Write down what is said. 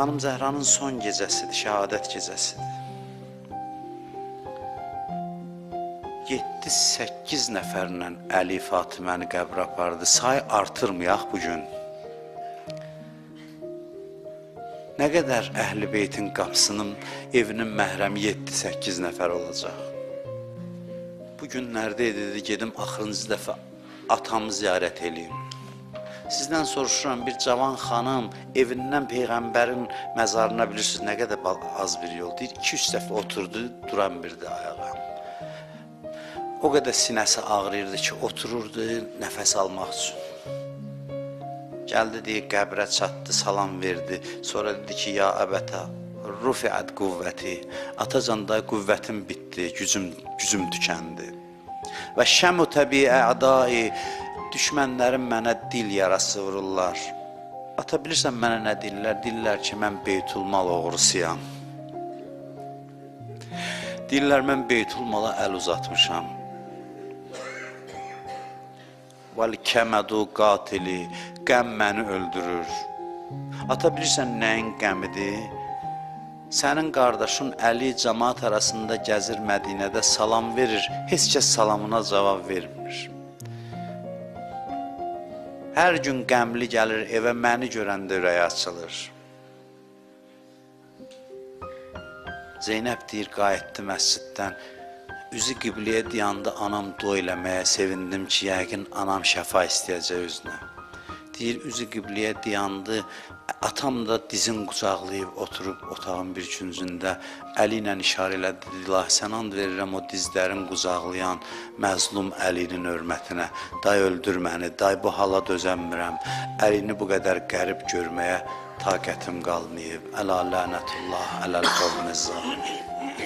Xanım Zəhranın son gecəsidir, şəhadət gecəsidir. 7-8 nəfərlə Əli Fatiməni qəbrə apardı. Say artırmayaq bugün. Nə qədər Əhl-i Beytin qapısının, evinin məhrəmi 7-8 nəfər olacaq. Bu günlərdə dedi, gedim axırıncı dəfə atamı ziyarət edeyim. Sizdən soruşuram, bir cavan xanım evindən Peyğəmbərin məzarına bilirsiniz, nə qədər az bir yol deyir. 2-3 dəfə oturdu, duran bir də ayağa. O qədər sinəsi ağrıyırdı ki, otururdu nəfəs almaq üçün. Gəldi deyir, qəbrə çatdı, salam verdi. Sonra dedi ki, ya əbətə, rufiət qüvvəti. Atacan da qüvvətim bitdi, gücüm tükəndi. Və şəmu təbii ə'dai, düşmənlərim mənə dil yarası vururlar. Ata, bilirsən mənə nə deyirlər? Deyirlər ki, mən Beytulmal oğrusuyam. Deyirlər, mən Beytulmala əl uzatmışam. Vəl-kəmədu qatili, qəm məni öldürür. Ata, bilirsən nəyin qəmidir? Sənin qardaşın Əli cəmaat arasında gəzir Mədinədə, salam verir, heç kəs salamına cavab vermir. Hər gün qəmli gəlir evə, məni görəndə ürəyi açılır. Zeynəb deyir, qayıtdı məsciddən, üzü qibliyə dayandı, anam dua eləməyə sevindim ki, yəqin anam şəfa istəyəcək özünə. Deyir, üzü qibliyə dayandı, atam da dizin qucaqlayıb oturub otağın bir küncündə Əli ilə işarə elədi, dedi, ilahi sən and verirəm o dizlərin qucaqlayan məzlum Əlinin hörmətinə. Day öldür məni, day bu hala dözəmmirəm, Əlini bu qədər qərib görməyə taqətim qalmayıb. Əla lənətullah, ələl qavminiz zalim.